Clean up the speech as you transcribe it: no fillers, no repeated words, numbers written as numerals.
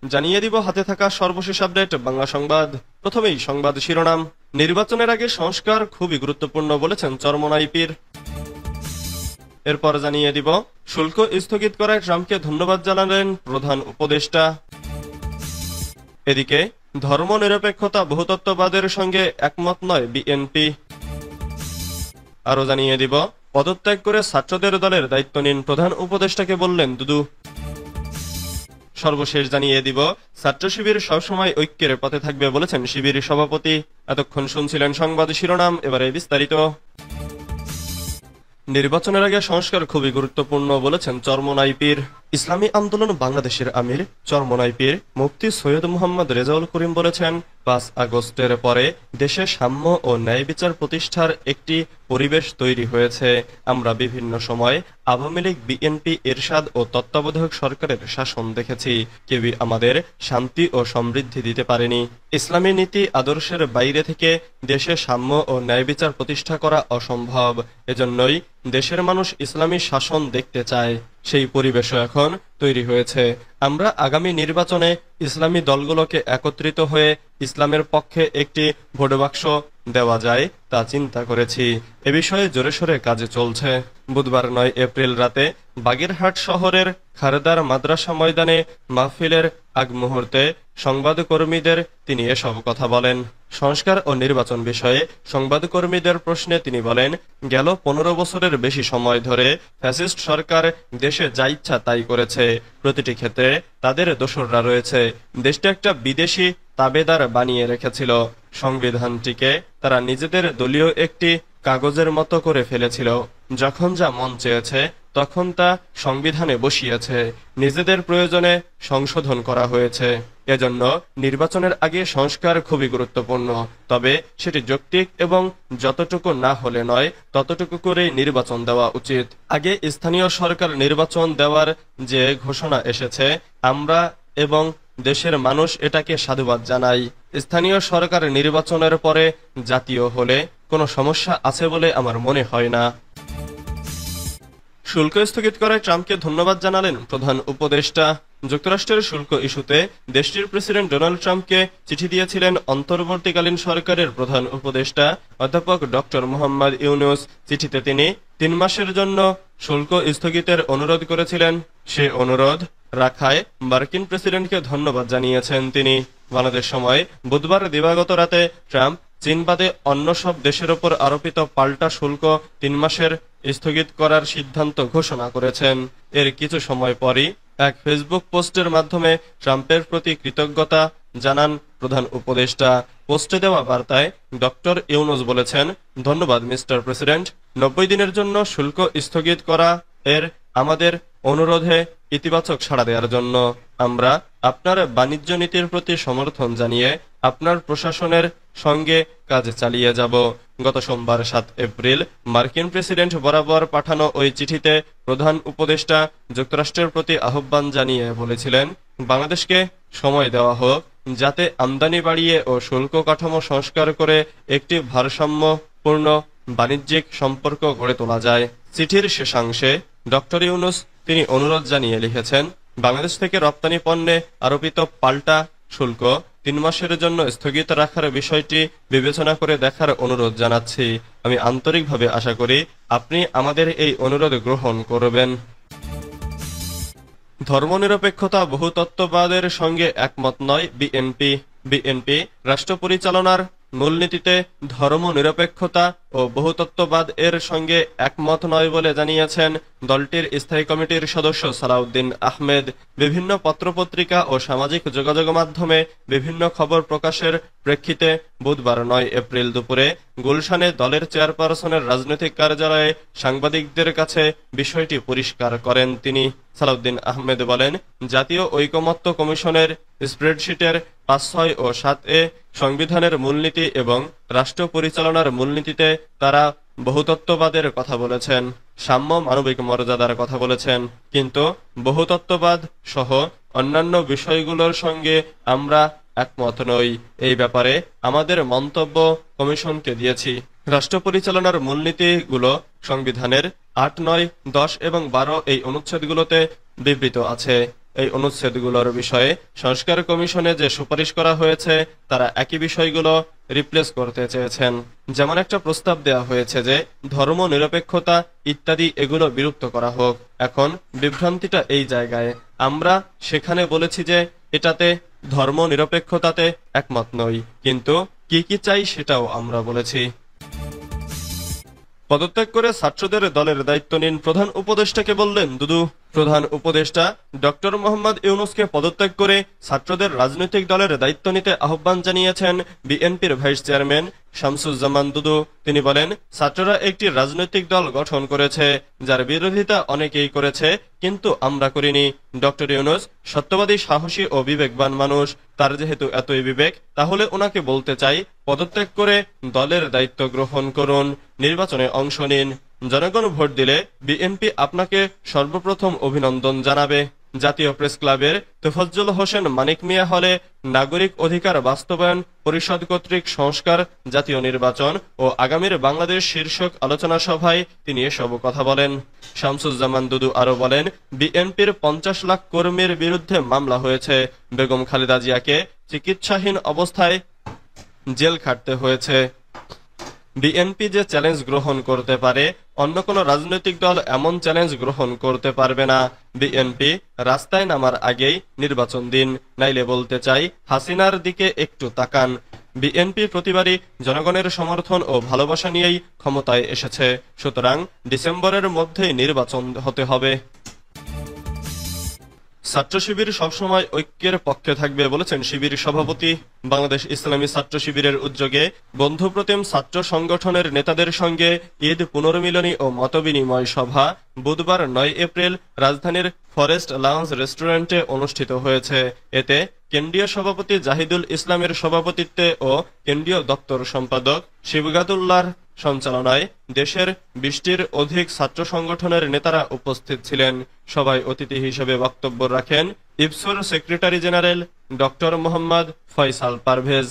জানিয়ে দিব হাতে থাকা সর্বশেষ আপডেট বাংলা সংবাদ। প্রথমেই সংবাদ শিরোনাম। নির্বাচনের আগে সংস্কার খুবই গুরুত্বপূর্ণ বলেছেন চরমোনাই পীর। এরপর জানিয়ে দিব শুল্ক স্থগিত করায় ট্রাম্পকে ধন্যবাদ জানালেন প্রধান উপদেষ্টা। এদিকে ধর্মনিরপেক্ষতা বহুতত্ত্ববাদের সঙ্গে একমত নয় বিএনপি। আরো জানিয়ে দিব পদত্যাগ করে ছাত্রদের দলের দায়িত্ব নিন, প্রধান উপদেষ্টাকে বললেন দুদু। সর্বশেষ জানিয়ে দিব ছাত্র শিবির সবসময় ঐক্যের পথে থাকবে বলেছেন শিবির সভাপতি। এতক্ষণ শুনছিলেন সংবাদ শিরোনাম, এবারে বিস্তারিত। নির্বাচনের আগে সংস্কার খুবই গুরুত্বপূর্ণ বলেছেন চরমোনাই পীর। ইসলামী আন্দোলন বাংলাদেশের আমির চরমোনাই পীর মুফতি সৈয়দ মোহাম্মদ রেজাউল করিম বলেছেন, 5 আগস্টের পরে দেশে সাম্য ও ন্যায় বিচার প্রতিষ্ঠার একটি পরিবেশ তৈরি হয়েছে। আমরা বিভিন্ন সময় আওয়ামী লীগ, বিএনপি, এরশাদ ও তত্ত্বাবধায়ক সরকারের শাসন দেখেছি। কেউই আমাদের শান্তি ও সমৃদ্ধি দিতে পারেনি। ইসলামী নীতি আদর্শের বাইরে থেকে দেশে সাম্য ও ন্যায় বিচার প্রতিষ্ঠা করা অসম্ভব। এজন্যই দেশের মানুষ ইসলামী শাসন দেখতে চায়। সেই পরিবেশও এখন তৈরি হয়েছে। আমরা আগামী নির্বাচনে ইসলামী দলগুলোকে একত্রিত হয়ে ইসলামের পক্ষে একটি ভোট বাক্স দেওয়া যায় তা চিন্তা করেছি। এ বিষয়ে জোরে সোরে কাজে চলছে। বুধবার 9 এপ্রিল রাতে বাগেরহাট শহরের খারদার মাদ্রাসা ময়দানে মাহফিলের আগ মুহূর্তে সংবাদকর্মীদের তিনি এসব কথা বলেন। সংস্কার ও নির্বাচন বিষয়ে সংবাদকর্মীদের প্রশ্নে তিনি বলেন, গেল 15 বছরের বেশি সময় ধরে ফ্যাসিস্ট সরকার দেশে যা ইচ্ছা তাই করেছে। প্রতিটি ক্ষেত্রে তাদের দোসররা রয়েছে। দেশটা একটা বিদেশি তাবেদার বানিয়ে রেখেছিল। সংবিধানটিকে তারা নিজেদের দলীয় একটি কাগজের মতো করে ফেলেছিল। যখন যা মন চেয়েছে তখন তা সংবিধানে বসিয়েছে। নিজেদের প্রয়োজনে সংশোধন করা হয়েছে। এজন্য নির্বাচনের আগে সংস্কার খুবই গুরুত্বপূর্ণ। তবে সেটি যৌক্তিক এবং যতটুকু না হলে নয় ততটুকু করে নির্বাচন দেওয়া উচিত। আগে স্থানীয় সরকার নির্বাচন দেওয়ার যে ঘোষণা এসেছে, আমরা এবং দেশের মানুষ এটাকে সাধুবাদ জানাই। স্থানীয় সরকার নির্বাচনের পরে জাতীয় হলে কোনো সমস্যা আছে বলে আমার মনে হয় না। শুল্ক স্থগিত করায় ট্রাম্পকে ধন্যবাদ জানালেন প্রধান উপদেষ্টা। যুক্তরাষ্ট্রের শুল্ক ইস্যুতে দেশটির প্রেসিডেন্ট ডোনাল্ড ট্রাম্পকে চিঠি দিয়েছিলেন অন্তর্বর্তীকালীন সরকারের প্রধান উপদেষ্টা অধ্যাপক ডক্টর মোহাম্মদ ইউনূস। চিঠিতে তিনি 3 মাসের জন্য শুল্ক স্থগিতের অনুরোধ করেছিলেন। সে অনুরোধ রাখায় মার্কিন প্রেসিডেন্টকে ধন্যবাদ জানিয়েছেন তিনি। বাংলাদেশ সময় বুধবার দিবাগত রাতে ট্রাম্প চীন বাদে অন্য সব দেশের ওপর আরোপিত পাল্টা শুল্ক 3 মাসের স্থগিত করার সিদ্ধান্ত ঘোষণা করেছেন। এর কিছু সময় পরই এক ফেসবুক পোস্টের মাধ্যমে ট্রাম্পের প্রতি কৃতজ্ঞতা জানান প্রধান উপদেষ্টা। পোস্টে দেওয়া বার্তায় ডক্টর ইউনূস বলেছেন, ধন্যবাদ মিস্টার প্রেসিডেন্ট, 90 দিনের জন্য শুল্ক স্থগিত করা এর আমাদের অনুরোধে ইতিবাচক সাড়া দেওয়ার জন্য। আমরা আপনার বাণিজ্য নীতির প্রতি সমর্থন জানিয়ে আপনার প্রশাসনের সঙ্গে কাজ চালিয়ে যাব। গত সোমবার 7 এপ্রিল মার্কিন প্রেসিডেন্ট বরাবর পাঠানো ওই চিঠিতে প্রধান উপদেষ্টা যুক্তরাষ্ট্রের প্রতি আহ্বান জানিয়ে বলেছিলেন, বাংলাদেশকে সময় দেওয়া হোক যাতে আমদানি বাড়িয়ে ও শুল্ক কাঠামো সংস্কার করে একটি ভারসাম্যপূর্ণ বাণিজ্যিক সম্পর্ক গড়ে তোলা যায়। চিঠির শেষাংশে ডক্টর ইউনূস তিনি অনুরোধ জানিয়ে লিখেছেন, বাংলাদেশ থেকে রপ্তানি পণ্যে আরোপিত পাল্টা শুল্ক 3 মাসের জন্য স্থগিত রাখার বিষয়টি বিবেচনা করে দেখার অনুরোধ জানাচ্ছি। আমি আন্তরিকভাবে আশা করি আপনি আমাদের এই অনুরোধ গ্রহণ করবেন। ধর্মনিরপেক্ষতা বহুতত্ত্ববাদের সঙ্গে একমত নয় বিএনপি রাষ্ট্র পরিচালনার মূলনীতিতে ধর্মনিরপেক্ষতা ও বহুতত্ত্ববাদ এর সঙ্গে একমত নয় বলে জানিয়েছেন দলটির স্থায়ী কমিটির সদস্য সালাউদ্দিন আহমেদ। বিভিন্ন পত্রপত্রিকা ও সামাজিক যোগাযোগ মাধ্যমে বিভিন্ন খবর প্রকাশের প্রেক্ষিতে বুধবার 9 এপ্রিল দুপুরে গুলশানে দলের চেয়ারপারসনের রাজনৈতিক কার্যালয়ে সাংবাদিকদের কাছে বিষয়টি পরিষ্কার করেন তিনি। সালাউদ্দিন আহমেদ বলেন, জাতীয় ঐকমত্য কমিশনের স্প্রেডশিটের 5, 6 ও 7 সংবিধানের মূলনীতি এবং রাষ্ট্র পরিচালনার মূলনীতিতে তারা বহুতত্ত্ববাদের কথা বলেছেন, সাম্য মানবিক মর্যাদার কথা বলেছেন, কিন্তু বহুতত্ত্ববাদ সহ অন্যান্য বিষয়গুলোর সঙ্গে আমরা একমত নই। এই ব্যাপারে আমাদের মন্তব্য কমিশনকে দিয়েছি। রাষ্ট্র পরিচালনার মূলনীতিগুলো সংবিধানের 8, 9, 10 এবং 12 এই অনুচ্ছেদগুলোতে বিবৃত আছে। এই অনুচ্ছেদগুলোর বিষয়ে সংস্কার কমিশনে যে সুপারিশ করা হয়েছে তারা একই বিষয়গুলো রিপ্লেস করতে চেয়েছেন। যেমন একটা প্রস্তাব দেওয়া হয়েছে যে ধর্ম নিরপেক্ষতা ইত্যাদি এগুলো বিলুপ্ত করা হোক। এখন বিভ্রান্তিটা এই জায়গায়, আমরা সেখানে বলেছি যে এটাতে ধর্ম নিরপেক্ষতাতে একমত নই, কিন্তু কি কি চাই সেটাও আমরা বলেছি। পদত্যাগ করে ছাত্রদের দলের দায়িত্ব নিন, প্রধান উপদেষ্টাকে বললেন দুদু। প্রধান উপদেষ্টা ডক্টর মোহাম্মদ ইউনূসকে পদত্যাগ করে ছাত্রদের রাজনৈতিক দলের দায়িত্ব নিতে আহ্বান জানিয়েছেন বিএনপির ভাইস চেয়ারম্যান শামসুজ্জামান দুদু। তিনি বলেন, ছাত্ররা একটি রাজনৈতিক দল গঠন করেছে যার বিরোধিতা অনেকেই করেছে, কিন্তু আমরা করিনি। ডক্টর ইউনূস সত্যবাদী, সাহসী ও বিবেকবান মানুষ। তার যেহেতু এতই বিবেক, তাহলে ওনাকে বলতে চাই পদত্যাগ করে দলের দায়িত্ব গ্রহণ করুন, নির্বাচনে অংশ নিন। জনগণ ভোট দিলে বিএনপি আপনাকে সর্বপ্রথম অভিনন্দন জানাবে। জাতীয় প্রেস ক্লাবের তোফাজ্জল হোসেন মানিক মিয়া হলে নাগরিক অধিকার বাস্তবায়ন পরিষদ কর্তৃক সংস্কার, জাতীয় নির্বাচন ও আগামীর বাংলাদেশ শীর্ষক আলোচনা সভায় তিনি এসব কথা বলেন। শামসুজ্জামান দুদু আরো বলেন, বিএনপির 50 লাখ কর্মীর বিরুদ্ধে মামলা হয়েছে। বেগম খালেদা জিয়াকে চিকিৎসাহীন অবস্থায় জেল খাটতে হয়েছে। বিএনপি যে চ্যালেঞ্জ গ্রহণ করতে পারে, অন্য কোন রাজনৈতিক দল এমন চ্যালেঞ্জ গ্রহণ করতে পারবে না। বিএনপি রাস্তায় নামার আগেই নির্বাচন দিন, নাইলে বলতে চাই হাসিনার দিকে একটু তাকান। বিএনপি প্রতিবারই জনগণের সমর্থন ও ভালোবাসা নিয়েই ক্ষমতায় এসেছে, সুতরাং ডিসেম্বরের মধ্যেই নির্বাচন হতে হবে। ছাত্র শিবির সবসময় ঐক্যের পক্ষে থাকবে বলেছেন শিবির সভাপতি। বাংলাদেশ ইসলামী ছাত্র শিবিরের উদ্যোগে বন্ধুপ্রতিম ছাত্র সংগঠনের নেতাদের সঙ্গে ঈদ পুনর্মিলনী ও মতবিনিময় সভা বুধবার 9 এপ্রিল রাজধানীর ফরেস্ট লাউঞ্জ রেস্টুরেন্টে অনুষ্ঠিত হয়েছে। এতে কেন্দ্রীয় সভাপতি জাহিদুল ইসলামের সভাপতিত্বে ও কেন্দ্রীয় দপ্তর সম্পাদক শিবগাতুল্লাহর সঞ্চালনায় দেশের 20টির অধিক ছাত্র সংগঠনের নেতারা উপস্থিত ছিলেন। সভায় অতিথি হিসেবে বক্তব্য রাখেন ইপসোর secretary general doctor Mohammad Faisal Parvez.